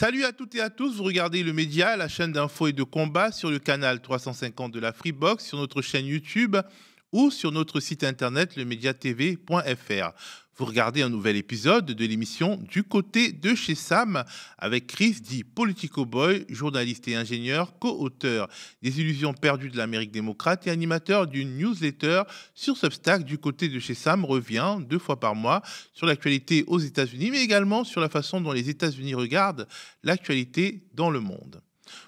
Salut à toutes et à tous, vous regardez le Média, la chaîne d'infos et de combat sur le canal 350 de la Freebox, sur notre chaîne YouTube ou sur notre site internet lemediatv.fr. Vous regardez un nouvel épisode de l'émission Du côté de chez Sam avec Chris dit Politico Boy, journaliste et ingénieur, co-auteur des Illusions perdues de l'Amérique démocrate et animateur d'une newsletter sur Substack. Du côté de chez Sam revient 2 fois par mois sur l'actualité aux États-Unis, mais également sur la façon dont les États-Unis regardent l'actualité dans le monde.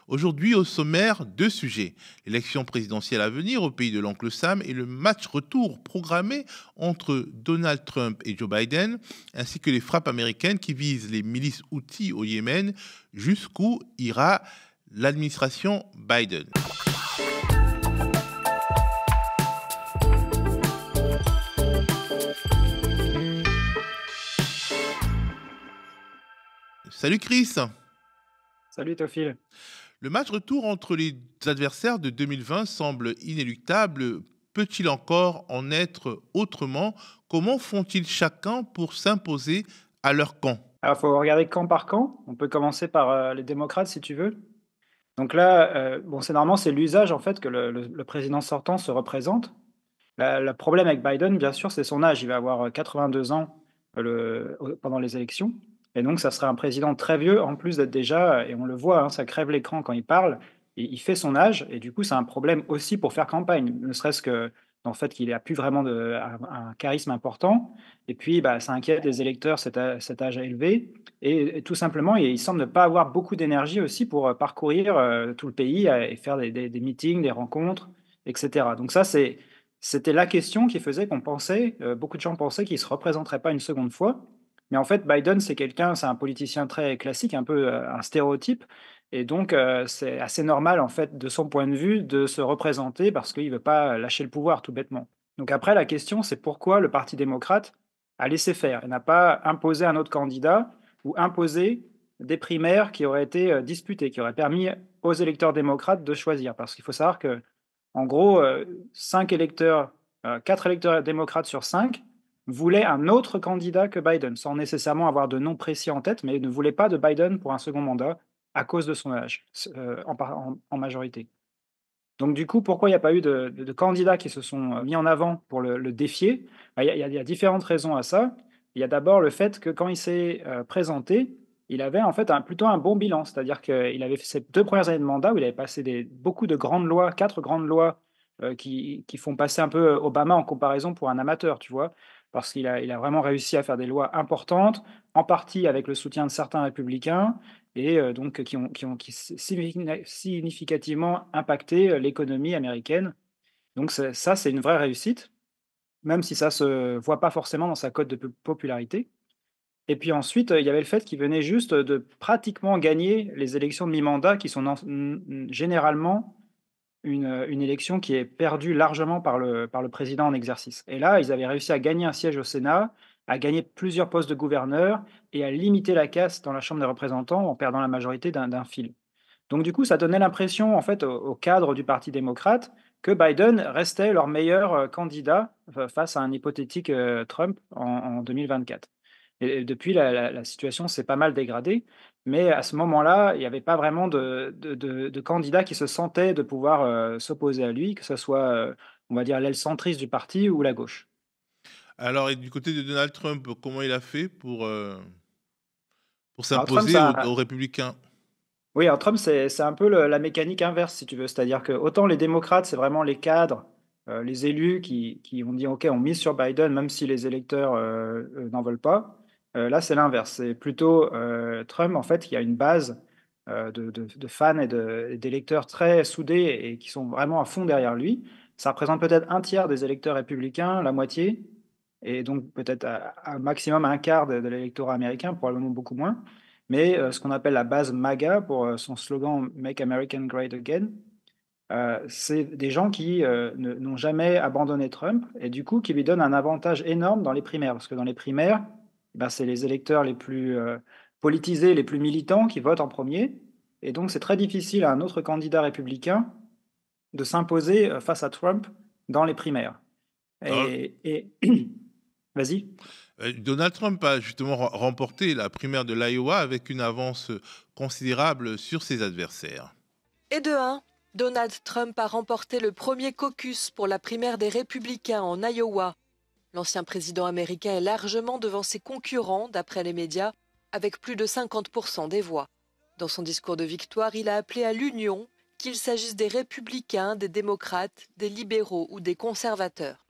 Aujourd'hui, au sommaire, 2 sujets. L'élection présidentielle à venir au pays de l'oncle Sam et le match retour programmé entre Donald Trump et Joe Biden, ainsi que les frappes américaines qui visent les milices Houthis au Yémen. Jusqu'où ira l'administration Biden? Salut Chris. Salut Théophile. Le match retour entre les adversaires de 2020 semble inéluctable. Peut-il encore en être autrement? Comment font-ils chacun pour s'imposer à leur camp? Alors, il faut regarder camp par camp. On peut commencer par les démocrates, si tu veux. Donc là, bon, c'est normalement, c'est l'usage en fait que le président sortant se représente. Le problème avec Biden, bien sûr, c'est son âge. Il va avoir 82 ans pendant les élections. Et donc, ça serait un président très vieux, en plus d'être déjà, et on le voit, hein, ça crève l'écran quand il parle. Il fait son âge, et du coup, c'est un problème aussi pour faire campagne, ne serait-ce que dans le fait qu'il n'a plus vraiment un charisme important. Et puis, bah, ça inquiète les électeurs, cet âge élevé. Et tout simplement, il semble ne pas avoir beaucoup d'énergie aussi pour parcourir tout le pays et faire des meetings, des rencontres, etc. Donc ça, c'était la question qui faisait qu'on pensait, beaucoup de gens pensaient qu'il ne se représenterait pas une seconde fois. Mais en fait, Biden, c'est un politicien très classique, un peu un stéréotype. Et donc, c'est assez normal, en fait, de son point de vue, de se représenter parce qu'il ne veut pas lâcher le pouvoir, tout bêtement. Donc après, la question, c'est pourquoi le Parti démocrate a laissé faire et n'a pas imposé un autre candidat ou imposé des primaires qui auraient été disputées, qui auraient permis aux électeurs démocrates de choisir. Parce qu'il faut savoir que en gros, 5 électeurs, 4 électeurs démocrates sur 5 voulaient un autre candidat que Biden, sans nécessairement avoir de nom précis en tête, mais ne voulaient pas de Biden pour un second mandat à cause de son âge, en majorité. Donc du coup, pourquoi il n'y a pas eu de candidats qui se sont mis en avant pour le défier? Bah, il y a différentes raisons à ça. Il y a d'abord le fait que quand il s'est présenté, il avait en fait plutôt un bon bilan. C'est-à-dire qu'il avait fait ses 2 premières années de mandat où il avait passé beaucoup de grandes lois, 4 grandes lois qui font passer un peu Obama en comparaison pour un amateur, tu vois. Parce qu'il a vraiment réussi à faire des lois importantes, en partie avec le soutien de certains républicains, et donc qui significativement impacté l'économie américaine. Donc c'est une vraie réussite, même si ça se voit pas forcément dans sa cote de popularité. Et puis ensuite, il y avait le fait qu'il venait juste de pratiquement gagner les élections de mi-mandat qui sont généralement une élection qui est perdue largement par le président en exercice. Et là, ils avaient réussi à gagner un siège au Sénat, à gagner plusieurs postes de gouverneur et à limiter la casse dans la Chambre des représentants en perdant la majorité d'un fil. Donc du coup, ça donnait l'impression, en fait, au cadre du Parti démocrate, que Biden restait leur meilleur candidat face à un hypothétique Trump en 2024. Et depuis, la situation s'est pas mal dégradée, mais à ce moment-là, il n'y avait pas vraiment de candidat qui se sentait de pouvoir s'opposer à lui, que ce soit, on va dire, l'aile centriste du parti ou la gauche. Alors, et du côté de Donald Trump, comment il a fait pour Alors Trump, s'imposer aux républicains? oui, alors Trump, c'est un peu la mécanique inverse, si tu veux. C'est-à-dire que autant les démocrates, c'est vraiment les cadres, les élus qui ont dit: «OK, on mise sur Biden», même si les électeurs n'en veulent pas. Là, c'est l'inverse. C'est plutôt Trump, en fait, qui a une base de fans et d'électeurs très soudés et qui sont vraiment à fond derrière lui. Ça représente peut-être un tiers des électeurs républicains, la moitié, et donc peut-être un maximum un quart de l'électorat américain, probablement beaucoup moins. Mais ce qu'on appelle la base MAGA pour son slogan «Make American Great Again», c'est des gens qui n'ont jamais abandonné Trump et du coup qui lui donnent un avantage énorme dans les primaires. Parce que dans les primaires, ben, c'est les électeurs les plus politisés, les plus militants qui votent en premier. Et donc c'est très difficile à un autre candidat républicain de s'imposer face à Trump dans les primaires. Alors, Et Vas-y. Donald Trump a justement remporté la primaire de l'Iowa avec une avance considérable sur ses adversaires. Et de 1, Donald Trump a remporté le premier caucus pour la primaire des républicains en Iowa. L'ancien président américain est largement devant ses concurrents, d'après les médias, avec plus de 50% des voix. Dans son discours de victoire, il a appelé à l'union, qu'il s'agisse des républicains, des démocrates, des libéraux ou des conservateurs.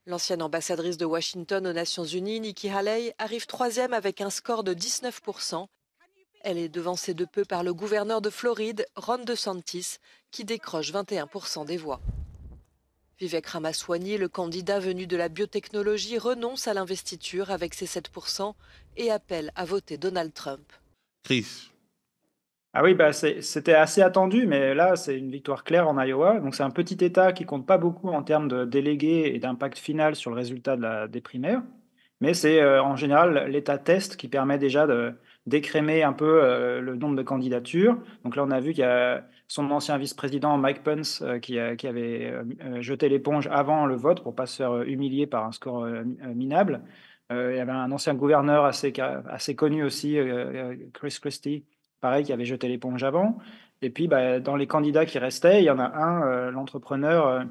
L'ancienne ambassadrice de Washington aux Nations Unies, Nikki Haley, arrive troisième avec un score de 19%. Elle est devancée de peu par le gouverneur de Floride, Ron DeSantis, qui décroche 21% des voix. Vivek Ramaswamy, le candidat venu de la biotechnologie, renonce à l'investiture avec ses 7% et appelle à voter Donald Trump. Chris. Ah oui, bah c'était assez attendu, mais là, c'est une victoire claire en Iowa. Donc, c'est un petit État qui compte pas beaucoup en termes de délégués et d'impact final sur le résultat des primaires. Mais c'est en général l'État test qui permet déjà d'écrémer un peu le nombre de candidatures. Donc là, on a vu qu'il y a son ancien vice-président Mike Pence qui avait jeté l'éponge avant le vote pour pas se faire humilier par un score minable. Il y avait un ancien gouverneur assez connu aussi, Chris Christie, pareil, qui avait jeté l'éponge avant. Et puis, bah, dans les candidats qui restaient, il y en a un, l'entrepreneur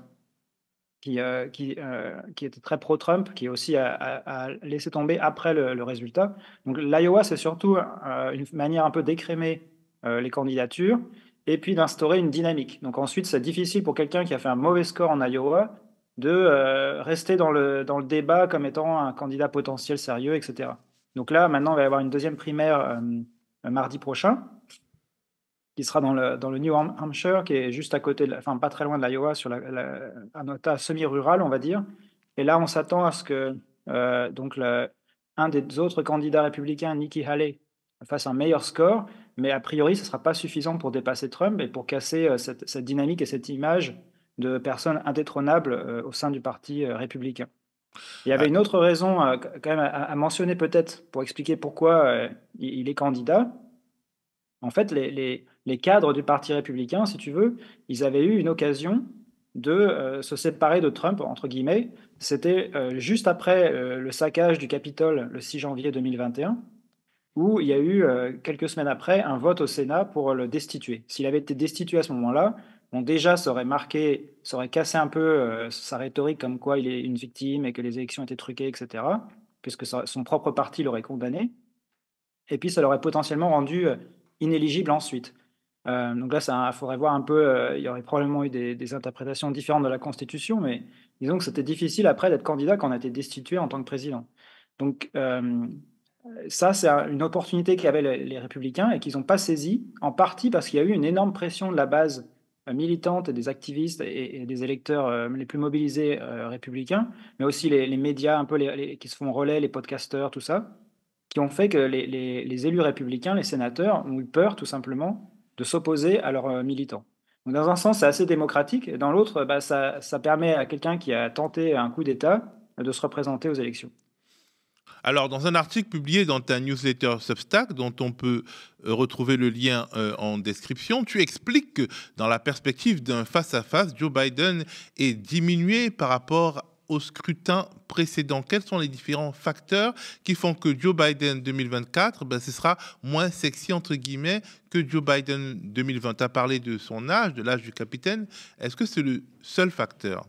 qui était très pro-Trump, qui aussi a laissé tomber après le résultat. Donc l'Iowa, c'est surtout une manière un peu d'écrémer les candidatures et puis d'instaurer une dynamique. Donc ensuite, c'est difficile pour quelqu'un qui a fait un mauvais score en Iowa de rester dans le débat comme étant un candidat potentiel sérieux, etc. Donc là, maintenant, il va y avoir une deuxième primaire mardi prochain, qui sera dans le New Hampshire, qui est juste à côté, enfin pas très loin de l'Iowa, sur un État semi-rural, on va dire. Et là, on s'attend à ce que donc un des autres candidats républicains, Nikki Haley, fasse un meilleur score, mais a priori, ce ne sera pas suffisant pour dépasser Trump et pour casser cette dynamique et cette image de personne indétrônable au sein du parti républicain. Il y avait Ah, une autre raison quand même à mentionner peut-être pour expliquer pourquoi il est candidat. En fait, les cadres du Parti républicain, si tu veux, ils avaient eu une occasion de se séparer de Trump, entre guillemets. C'était juste après le saccage du Capitole le 6 janvier 2021, où il y a eu, quelques semaines après, un vote au Sénat pour le destituer. S'il avait été destitué à ce moment-là, bon, déjà, ça aurait cassé un peu sa rhétorique comme quoi il est une victime et que les élections étaient truquées, etc., puisque son propre parti l'aurait condamné. Et puis, ça l'aurait potentiellement rendu inéligible ensuite. Donc là, il faudrait voir un peu, il y aurait probablement eu des interprétations différentes de la Constitution, mais disons que c'était difficile après d'être candidat quand on a été destitué en tant que président. Donc ça, c'est une opportunité qu'avaient les républicains et qu'ils n'ont pas saisie, en partie parce qu'il y a eu une énorme pression de la base militante et des activistes et des électeurs les plus mobilisés républicains, mais aussi les médias un peu qui se font relais, les podcasteurs, tout ça, qui ont fait que les élus républicains, les sénateurs, ont eu peur tout simplement de s'opposer à leurs militants. Donc, dans un sens, c'est assez démocratique, et dans l'autre, bah, ça permet à quelqu'un qui a tenté un coup d'État de se représenter aux élections. Alors, dans un article publié dans ta newsletter Substack, dont on peut retrouver le lien en description, tu expliques que dans la perspective d'un face-à-face, Joe Biden est diminué par rapport au scrutin précédent. Quels sont les différents facteurs qui font que Joe Biden 2024, ce sera moins sexy, entre guillemets, que Joe Biden 2020? Tu as parlé de son âge, de l'âge du capitaine. Est-ce que c'est le seul facteur?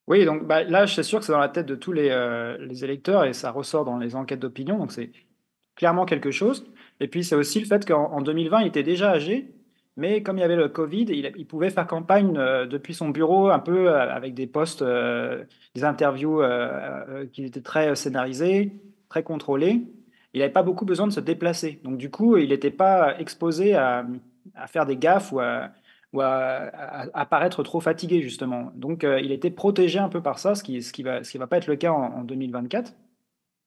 Oui, donc bah, là, c'est sûr que c'est dans la tête de tous les électeurs et ça ressort dans les enquêtes d'opinion, donc c'est clairement quelque chose. Et puis, c'est aussi le fait qu'en 2020, il était déjà âgé, mais comme il y avait le Covid, il pouvait faire campagne depuis son bureau, un peu avec des posts, des interviews qui étaient très scénarisées, très contrôlées. Il n'avait pas beaucoup besoin de se déplacer. Donc, du coup, il n'était pas exposé à faire des gaffes ou à paraître trop fatigué, justement. Donc, il était protégé un peu par ça, ce qui va pas être le cas en 2024.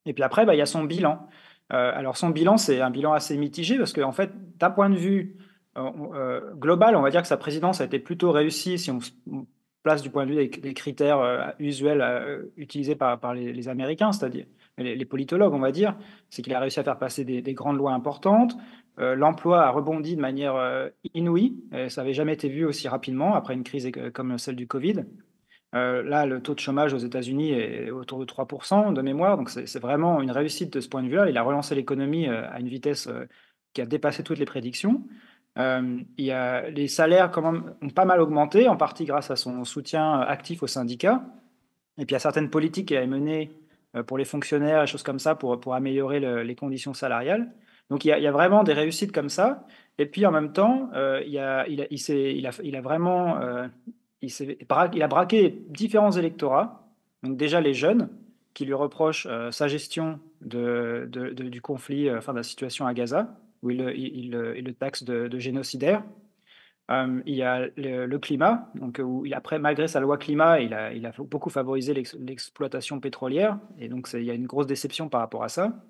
Et puis après, bah, il y a son bilan. Alors son bilan, c'est un bilan assez mitigé parce qu'en fait, d'un point de vue global, on va dire que sa présidence a été plutôt réussie si on se place du point de vue des critères usuels utilisés par les Américains, c'est-à-dire les politologues, on va dire. C'est qu'il a réussi à faire passer des grandes lois importantes. L'emploi a rebondi de manière inouïe. Ça n'avait jamais été vu aussi rapidement après une crise comme celle du Covid. Là, le taux de chômage aux États-Unis est autour de 3% de mémoire, donc c'est vraiment une réussite de ce point de vue-là. Il a relancé l'économie à une vitesse qui a dépassé toutes les prédictions. Les salaires quand même, ont pas mal augmenté, en partie grâce à son soutien actif aux syndicats. Et puis il y a certaines politiques qu'il a menées pour les fonctionnaires, et choses comme ça, pour améliorer les conditions salariales. Donc il y a vraiment des réussites comme ça. Et puis en même temps, il a vraiment il a braqué différents électorats. Donc déjà les jeunes qui lui reprochent sa gestion du conflit, enfin de la situation à Gaza, où il le taxe de génocidaire. Il y a le climat, donc où après, malgré sa loi climat, il a beaucoup favorisé l'exploitation pétrolière, et donc il y a une grosse déception par rapport à ça.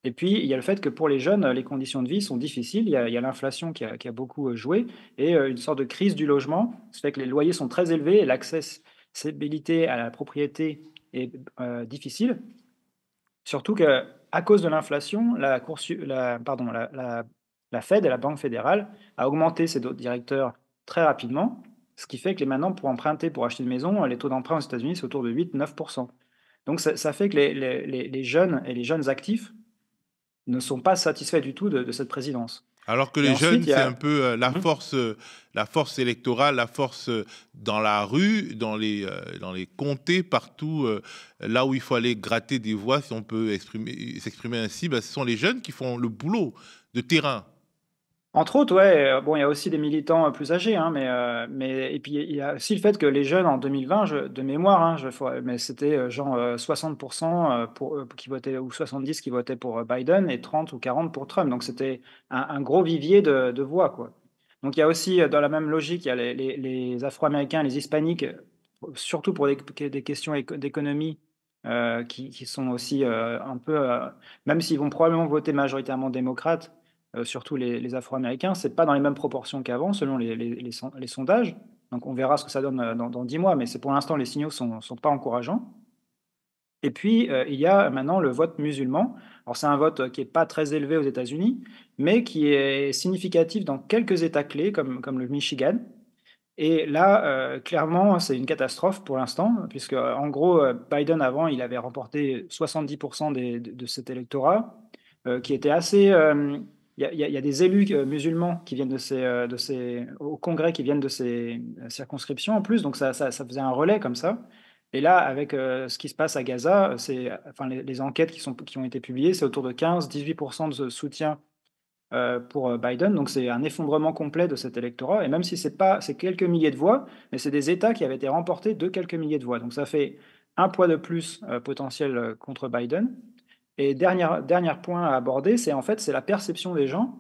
Et puis, il y a le fait que pour les jeunes, les conditions de vie sont difficiles. Il y a l'inflation qui a beaucoup joué et une sorte de crise du logement. Ça fait que les loyers sont très élevés et l'accessibilité à la propriété est difficile. Surtout qu'à cause de l'inflation, la Fed et la Banque fédérale a augmenté ses taux directeurs très rapidement, ce qui fait que maintenant, pour emprunter, pour acheter une maison, les taux d'emprunt aux États-Unis, c'est autour de 8-9%. Donc ça fait que les jeunes et les jeunes actifs ne sont pas satisfaits du tout de cette présidence. Alors que Et les ensuite, jeunes, il y c'est a... un peu Mhm. la force électorale, la force dans la rue, dans les comtés, partout, là où il faut aller gratter des voix, si on peut s'exprimer ainsi, bah, ce sont les jeunes qui font le boulot de terrain. Entre autres, ouais, bon, il y a aussi des militants plus âgés, hein, et puis il y a aussi le fait que les jeunes en 2020, de mémoire, hein, mais c'était genre 60% qui votaient, ou 70 qui votaient pour Biden et 30 ou 40 pour Trump. Donc c'était un gros vivier de voix, quoi. Donc il y a aussi, dans la même logique, il y a les Afro-Américains, les Hispaniques, surtout pour des questions d'économie, qui sont aussi un peu, même s'ils vont probablement voter majoritairement démocrate, surtout les Afro-Américains, c'est pas dans les mêmes proportions qu'avant, selon les sondages. Donc on verra ce que ça donne dans 10 mois, mais c'est pour l'instant, les signaux sont pas encourageants. Et puis, il y a maintenant le vote musulman. Alors c'est un vote qui est pas très élevé aux États-Unis, mais qui est significatif dans quelques États clés, comme le Michigan. Et là, clairement, c'est une catastrophe pour l'instant, puisque en gros, Biden, avant, il avait remporté 70% de cet électorat, qui était assez... il y a des élus musulmans qui viennent au Congrès, qui viennent de ces circonscriptions en plus, donc ça faisait un relais comme ça. Et là, avec ce qui se passe à Gaza, enfin, les enquêtes qui ont été publiées, c'est autour de 15-18% de soutien pour Biden. Donc c'est un effondrement complet de cet électorat. Et même si c'est quelques milliers de voix, mais c'est des États qui avaient été remportés de quelques milliers de voix. Donc ça fait un poids de plus potentiel contre Biden. Et dernier point à aborder, c'est en fait c'est la perception des gens.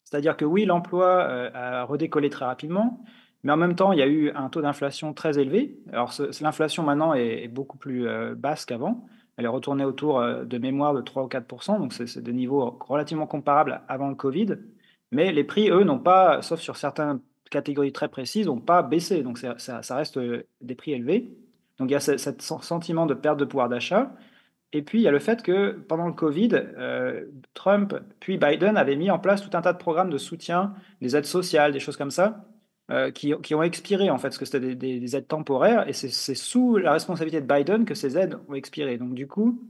C'est-à-dire que oui, l'emploi a redécollé très rapidement, mais en même temps, il y a eu un taux d'inflation très élevé. Alors l'inflation maintenant est beaucoup plus basse qu'avant. Elle est retournée autour de mémoire de 3 ou 4%, donc c'est des niveaux relativement comparables avant le Covid. Mais les prix, eux, n'ont pas, sauf sur certaines catégories très précises, n'ont pas baissé. Donc ça reste des prix élevés. Donc il y a ce sentiment de perte de pouvoir d'achat. Et puis, il y a le fait que pendant le Covid, Trump puis Biden avaient mis en place tout un tas de programmes de soutien, des aides sociales, des choses comme ça, qui ont expiré en fait, parce que c'était des aides temporaires, et c'est sous la responsabilité de Biden que ces aides ont expiré. Donc du coup,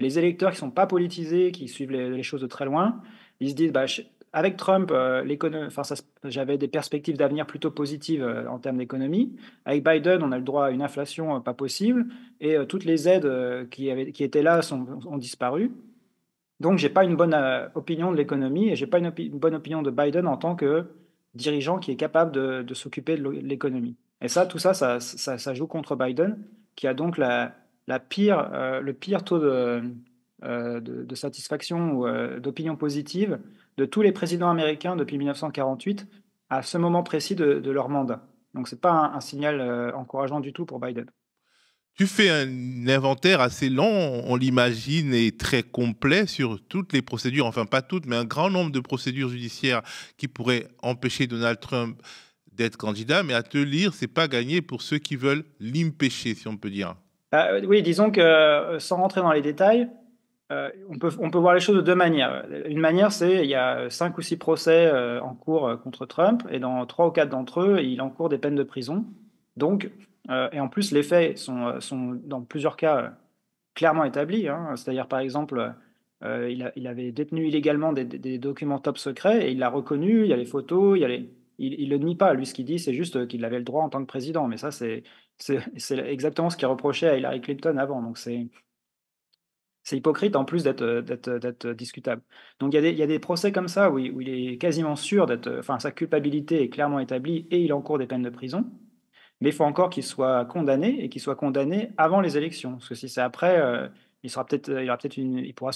les électeurs qui ne sont pas politisés, qui suivent les choses de très loin, ils se disent, bah, avec Trump, enfin, j'avais des perspectives d'avenir plutôt positives en termes d'économie. Avec Biden, on a le droit à une inflation pas possible, et toutes les aides qui étaient là ont disparu. Donc, j'ai pas une bonne opinion de l'économie, et j'ai pas une bonne opinion de Biden en tant que dirigeant qui est capable de s'occuper de l'économie. Et tout ça, ça joue contre Biden, qui a donc le pire taux de satisfaction ou d'opinion positive de tous les présidents américains depuis 1948 à ce moment précis de leur mandat. Donc c'est pas un signal encourageant du tout pour Biden. Tu fais un inventaire assez long, on l'imagine, et très complet sur toutes les procédures, enfin pas toutes, mais un grand nombre de procédures judiciaires qui pourraient empêcher Donald Trump d'être candidat. Mais à te lire, c'est pas gagné pour ceux qui veulent l'empêcher, si on peut dire. Oui, disons que sans rentrer dans les détails, on peut voir les choses de deux manières. Une manière, c'est il y a 5 ou 6 procès en cours contre Trump, et dans 3 ou 4 d'entre eux, il encourt des peines de prison. Donc, Et en plus, les faits sont dans plusieurs cas clairement établis, hein. C'est-à-dire, par exemple, il avait détenu illégalement des documents top secrets et il l'a reconnu, il y a les photos, il le nie pas. Lui, ce qu'il dit, c'est juste qu'il avait le droit en tant que président. Mais ça, c'est exactement ce qu'il reprochait à Hillary Clinton avant. Donc c'est hypocrite en plus d'être discutable. Donc il y a des procès comme ça où il est quasiment sûr enfin, sa culpabilité est clairement établie et il encourt des peines de prison. Mais il faut encore qu'il soit condamné et qu'il soit condamné avant les élections. Parce que si c'est après, il aura peut-être il pourra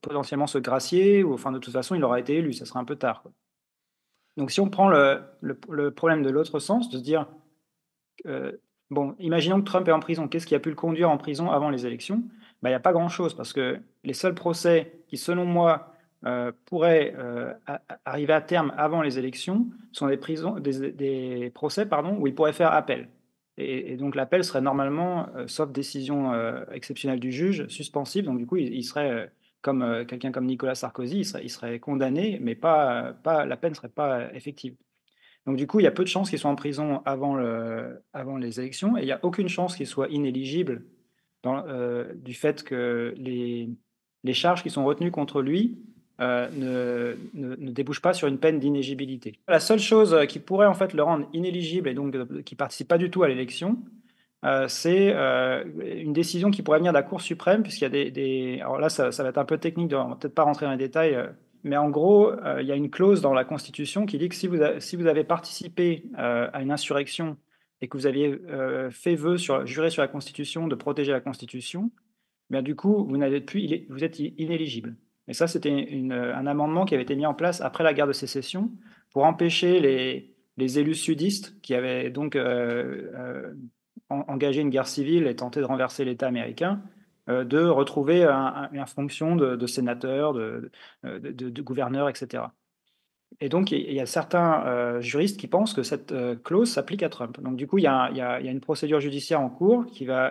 potentiellement se gracier ou enfin, de toute façon, il aura été élu, ça sera un peu tard, quoi. Donc si on prend le problème de l'autre sens, de se dire, bon, imaginons que Trump est en prison, qu'est-ce qui a pu le conduire en prison avant les élections? Bah, il y a pas grand-chose parce que les seuls procès qui, selon moi, pourraient, arriver à terme avant les élections sont des procès, pardon, où il pourrait faire appel et donc l'appel serait normalement, sauf décision, exceptionnelle du juge, suspensive. Donc du coup, il serait, comme, quelqu'un comme Nicolas Sarkozy, il serait condamné, mais pas la peine ne serait pas effective. Donc du coup, il y a peu de chances qu'il soit en prison avant les élections et il y a aucune chance qu'il soit inéligible du fait que les charges qui sont retenues contre lui, ne débouchent pas sur une peine d'inéligibilité. La seule chose, qui pourrait en fait le rendre inéligible et donc qui participe pas du tout à l'élection, c'est, une décision qui pourrait venir de la Cour suprême puisqu'il y a alors là, ça va être un peu technique, on va peut-être pas rentrer dans les détails, mais en gros, il y a une clause dans la Constitution qui dit que si vous avez participé, à une insurrection et que vous aviez, fait vœu juré sur la Constitution de protéger la Constitution, bien du coup, vous êtes inéligible. Et ça, c'était un amendement qui avait été mis en place après la guerre de Sécession pour empêcher les élus sudistes qui avaient donc, engagé une guerre civile et tenté de renverser l'État américain, de retrouver une fonction de sénateur, de gouverneur, etc. Et donc, il y a certains juristes qui pensent que cette clause s'applique à Trump. Donc, du coup, il y a une procédure judiciaire en cours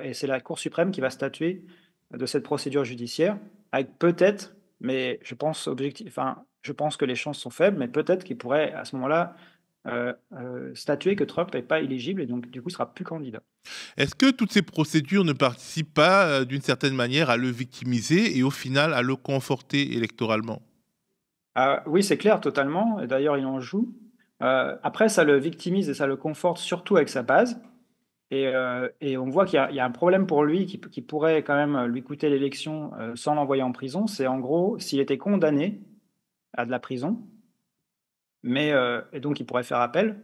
et c'est la Cour suprême qui va statuer de cette procédure judiciaire, avec peut-être, mais je pense que les chances sont faibles, mais peut-être qu'il pourrait à ce moment-là statuer que Trump n'est pas éligible et donc, du coup, il sera plus candidat. Est-ce que toutes ces procédures ne participent pas, d'une certaine manière, à le victimiser et au final à le conforter électoralement? Ah oui, c'est clair, totalement et d'ailleurs, il en joue. Après, ça le victimise et ça le conforte surtout avec sa base et on voit qu'il y a un problème pour lui qui pourrait quand même lui coûter l'élection, sans l'envoyer en prison. C'est en gros, s'il était condamné à de la prison, et donc il pourrait faire appel,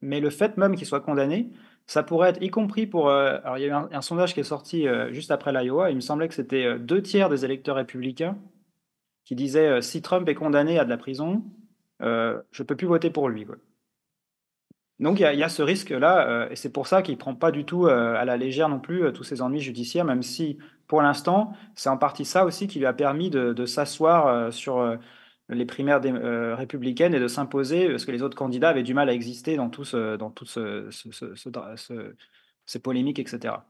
mais le fait même qu'il soit condamné, ça pourrait être y compris pour, alors il y a eu un sondage qui est sorti, juste après l'Iowa, il me semblait que c'était, 2 tiers des électeurs républicains qui disaient, «Si Trump est condamné à de la prison, je peux plus voter pour lui», quoi. Donc il y a ce risque-là, et c'est pour ça qu'il prend pas du tout, à la légère non plus, tous ces ennuis judiciaires, même si pour l'instant, c'est en partie ça aussi qui lui a permis de s'asseoir, sur, les primaires républicaines et de s'imposer, parce que les autres candidats avaient du mal à exister dans tout ces polémiques et cetera.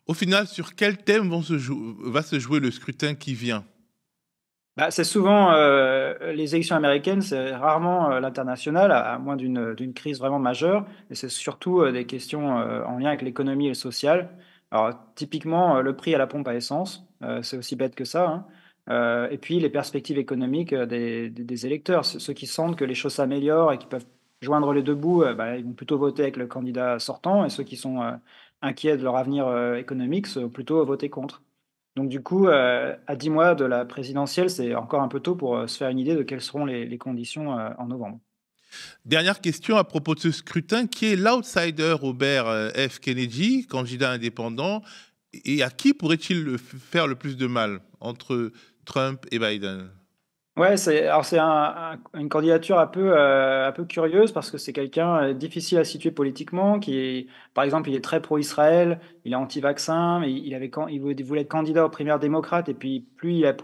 Au final, sur quel thème va se jouer le scrutin qui vient? Bah, c'est souvent, les élections américaines, c'est rarement, l'international, à moins d'une crise vraiment majeure et c'est surtout, des questions, en lien avec l'économie et le social. Alors typiquement, le prix à la pompe à essence, c'est aussi bête que ça, hein, et puis les perspectives économiques, des électeurs. Ceux qui sentent que les choses s'améliorent et qui peuvent joindre les 2 bouts, bah, ils vont plutôt voter avec le candidat sortant et ceux qui sont, inquiets de leur avenir, économique, vont plutôt voter contre. Donc du coup, à 10 mois de la présidentielle, c'est encore un peu tôt pour, se faire une idée de quelles seront les conditions, en novembre. Dernière question à propos de ce scrutin, qui est l'outsider Robert F. Kennedy, candidat indépendant, et à qui pourrait-il faire le plus de mal entre Trump et Biden? Ouais, c'est une candidature un peu curieuse parce que c'est quelqu'un, difficile à situer politiquement, par exemple, il est très pro-Israël, il est anti-vaccin, mais il voulait être candidat aux primaires démocrates et puis plus il a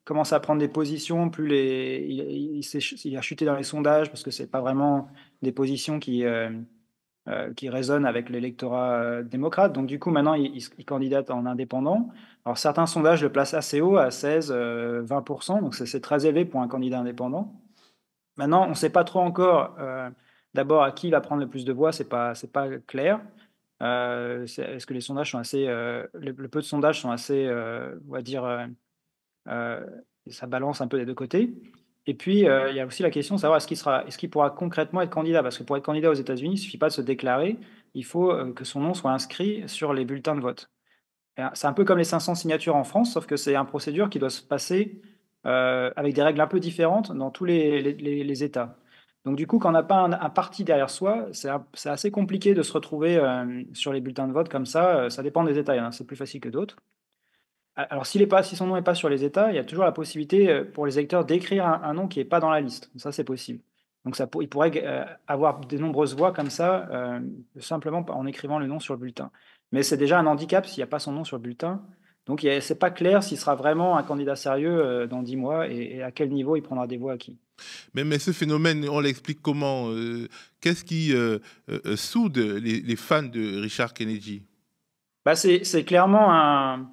commencé à prendre des positions, plus il a chuté dans les sondages parce que c'est pas vraiment des positions qui résonne avec l'électorat, démocrate. Donc du coup, maintenant, il candidate en indépendant. Alors certains sondages le placent assez haut, à 16, 20 donc c'est très élevé pour un candidat indépendant. Maintenant, on ne sait pas trop encore, d'abord à qui il va prendre le plus de voix, c'est pas clair. Est-ce que les sondages sont assez, le peu de sondages sont assez, on va dire, heu, ça balance un peu des 2 côtés. Et puis, il y a aussi la question de savoir est-ce qu'il pourra concrètement être candidat? Parce que pour être candidat aux États-Unis, il suffit pas de se déclarer, il faut, que son nom soit inscrit sur les bulletins de vote. Et c'est un peu comme les 500 signatures en France, sauf que c'est une procédure qui doit se passer, avec des règles un peu différentes dans tous les États. Donc du coup, quand on n'a pas un parti derrière soi, c'est assez compliqué de se retrouver, sur les bulletins de vote comme ça dépend des États, il y en a, c'est plus facile que d'autres. A alors si son nom n'est pas sur les États, il y a toujours la possibilité, pour les électeurs d'écrire un nom qui est pas dans la liste. Ça, c'est possible. Donc il pourrait avoir de nombreuses voix comme ça, simplement en écrivant le nom sur le bulletin. Mais c'est déjà un handicap s'il n'y a pas son nom sur le bulletin. Donc c'est pas clair s'il sera vraiment un candidat sérieux, dans 10 mois et à quel niveau il prendra des voix à qui. Mais ce phénomène, on l'explique comment? Qu'est-ce qui soude les fans de Richard Kennedy? Bah, c'est clairement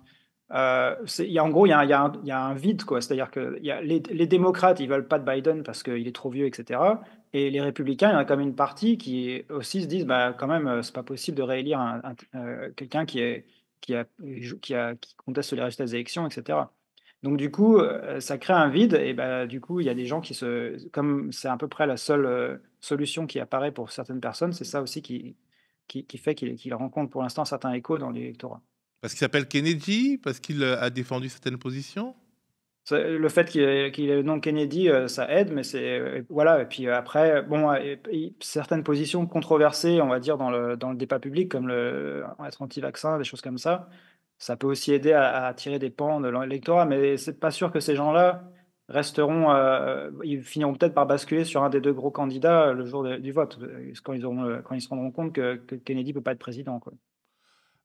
c'est il y a en gros, il y a un vide, quoi. C'est-à-dire que il y a les démocrates, ils veulent pas de Biden parce qu'il est trop vieux et cetera, et les républicains, il y en a quand même une partie qui aussi se disent: «Bah, quand même, c'est pas possible de réélire quelqu'un qui conteste les résultats des élections» et cetera. Donc du coup, ça crée un vide et bah, du coup, il y a des gens comme c'est à peu près la seule, solution qui apparaît pour certaines personnes, c'est ça aussi qui fait qu'il rencontre pour l'instant un certain écho dans l'électorat. Parce qu'il s'appelle Kennedy? Parce qu'il a défendu certaines positions? C'est le fait qu'il ait le nom Kennedy, ça aide, mais voilà. Et puis après, bon, et certaines positions controversées, on va dire, dans le débat public, comme être anti-vaccin, des choses comme ça peut aussi aider à attirer des pans de l'électorat, mais c'est pas sûr que ces gens-là resteront, ils finiront peut-être par basculer sur un des 2 gros candidats le jour du vote, quand ils se rendront compte que Kennedy peut pas être président, quoi.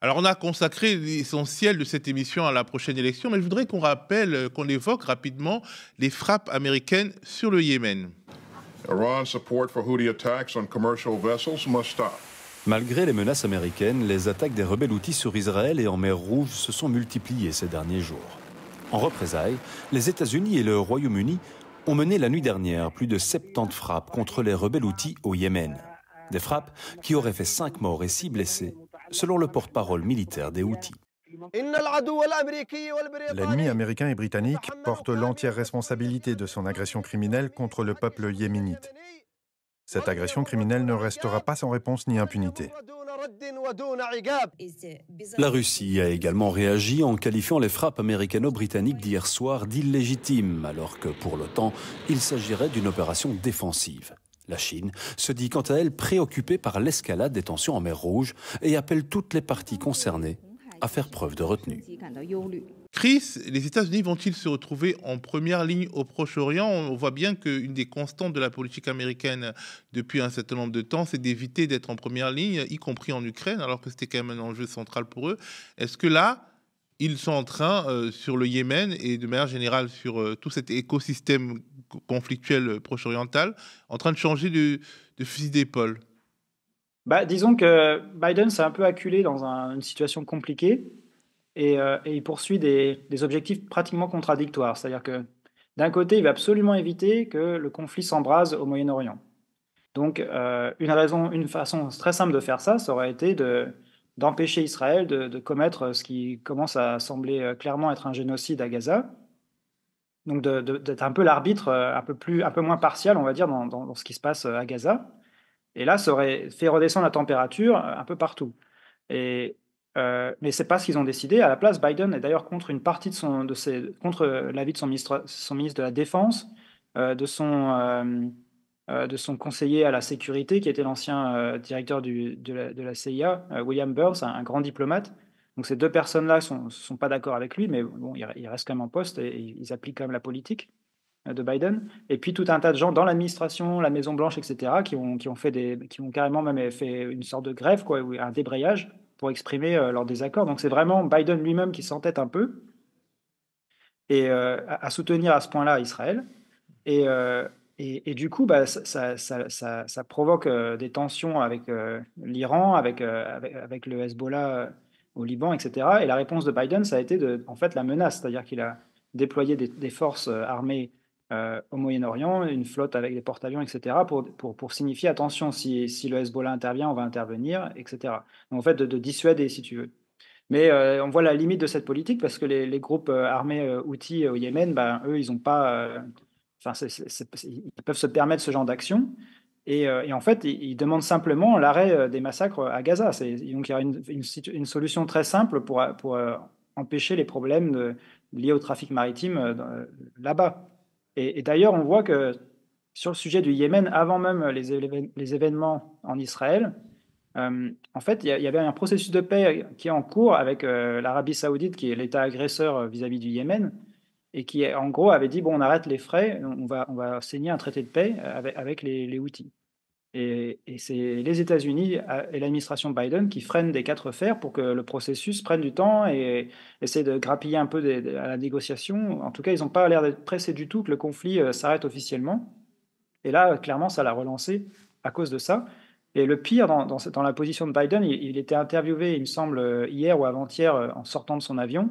Alors, on a consacré l'essentiel de cette émission à la prochaine élection, mais je voudrais qu'on rappelle, qu'on évoque rapidement les frappes américaines sur le Yémen. Iran's support for Houthi attacks on commercial vessels must stop. Malgré les menaces américaines, les attaques des rebelles houthis sur Israël et en mer Rouge se sont multipliées ces derniers jours. En représailles, les États-Unis et le Royaume-Uni ont mené la nuit dernière plus de 70 frappes contre les rebelles houthis au Yémen. Des frappes qui auraient fait 5 morts et 6 blessés, selon le porte-parole militaire des Houthis. L'ennemi américain et britannique porte l'entière responsabilité de son agression criminelle contre le peuple yéménite. Cette agression criminelle ne restera pas sans réponse ni impunité. La Russie a également réagi en qualifiant les frappes américano-britanniques d'hier soir d'illégitimes, alors que pour l'OTAN, il s'agirait d'une opération défensive. La Chine se dit quant à elle préoccupée par l'escalade des tensions en mer Rouge et appelle toutes les parties concernées à faire preuve de retenue. Chris, les États-Unis vont-ils se retrouver en première ligne au Proche-Orient? On voit bien qu'une des constantes de la politique américaine depuis un certain nombre de temps, c'est d'éviter d'être en première ligne, y compris en Ukraine, alors que c'était quand même un enjeu central pour eux. Est-ce que là, ils sont en train, sur le Yémen et de manière générale sur tout cet écosystème conflictuel proche-oriental, en train de changer de fusil d'épaule? Bah, disons que Biden s'est un peu acculé dans une situation compliquée et il poursuit des objectifs pratiquement contradictoires. C'est-à-dire que d'un côté, il veut absolument éviter que le conflit s'embrase au Moyen-Orient. Donc, une façon très simple de faire ça, ça aurait été d'empêcher Israël de commettre ce qui commence à sembler clairement être un génocide à Gaza. Donc, d'être un peu l'arbitre, un peu moins partial, on va dire, dans ce qui se passe à Gaza. Et là, ça aurait fait redescendre la température, un peu partout. Et mais c'est pas ce qu'ils ont décidé. À la place, Biden est d'ailleurs contre une partie contre l'avis de son ministre de la Défense, de de son conseiller à la sécurité, qui était l'ancien, directeur de la CIA, William Burns, un grand diplomate. Donc ces 2 personnes-là sont pas d'accord avec lui, mais bon, il reste quand même en poste et ils appliquent quand même la politique de Biden. Et puis tout un tas de gens dans l'administration, la Maison Blanche, et cetera, qui ont carrément même fait une sorte de grève, quoi, ou un débrayage pour exprimer leur désaccord. Donc c'est vraiment Biden lui-même qui s'entête un peu et à soutenir à ce point-là Israël. Et du coup, bah, ça provoque des tensions avec l'Iran, avec le Hezbollah au Liban, etc. Et la réponse de Biden, ça a été en fait la menace, c'est-à-dire qu'il a déployé des forces armées au Moyen-Orient, une flotte avec des porte-avions, etc., pour signifier attention, si le Hezbollah intervient, on va intervenir, etc. Donc, en fait, de dissuader, si tu veux. Mais on voit la limite de cette politique parce que les groupes armés Houthis au Yémen, ben, eux, ils ont pas. Enfin, ils peuvent se permettre ce genre d'action. Et en fait, ils demandent simplement l'arrêt des massacres à Gaza. Donc, il y a une solution très simple pour empêcher les problèmes liés au trafic maritime là-bas. Et d'ailleurs, on voit que sur le sujet du Yémen, avant même les événements en Israël, en fait, il y avait un processus de paix qui est en cours avec l'Arabie Saoudite, qui est l'État agresseur vis-à-vis du Yémen, et qui, en gros, avait dit, bon, on arrête les frais, on va signer un traité de paix avec les Houthis. Et c'est les États-Unis et l'administration Biden qui freinent des quatre fers pour que le processus prenne du temps et essaie de grappiller un peu à la négociation. En tout cas, ils n'ont pas l'air d'être pressés du tout que le conflit s'arrête officiellement. Et là, clairement, ça l'a relancé à cause de ça. Et le pire, dans la position de Biden, il était interviewé, il me semble, hier ou avant-hier, en sortant de son avion.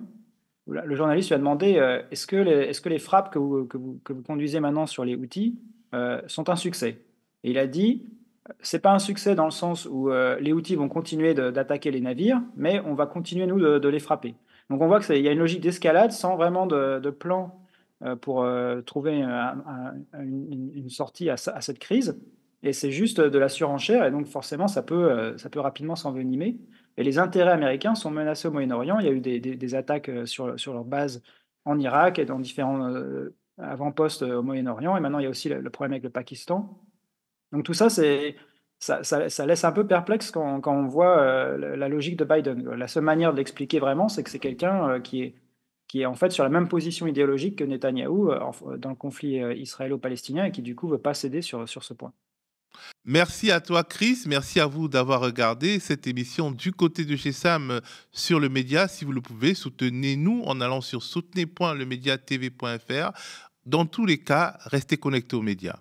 Le journaliste lui a demandé est-ce que les frappes que vous conduisez maintenant sur les Houthis sont un succès? Et il a dit c'est pas un succès dans le sens où les Houthis vont continuer d'attaquer les navires, mais on va continuer, nous, de les frapper. Donc on voit qu'il y a une logique d'escalade sans vraiment de plan pour trouver une sortie à cette crise. Et c'est juste de la surenchère, et donc forcément, ça peut rapidement s'envenimer. Et les intérêts américains sont menacés au Moyen-Orient. Il y a eu des attaques sur leur base en Irak et dans différents avant-postes au Moyen-Orient. Et maintenant, il y a aussi le problème avec le Pakistan. Donc tout ça, ça laisse un peu perplexe quand on voit la logique de Biden. La seule manière de l'expliquer vraiment, c'est que c'est quelqu'un qui est en fait sur la même position idéologique que Netanyahou dans le conflit israélo-palestinien et qui du coup ne veut pas céder sur ce point. Merci à toi, Chris. Merci à vous d'avoir regardé cette émission du côté de chez Sam sur le média. Si vous le pouvez, soutenez-nous en allant sur soutenez.lemediatv.fr. Dans tous les cas, restez connectés aux médias.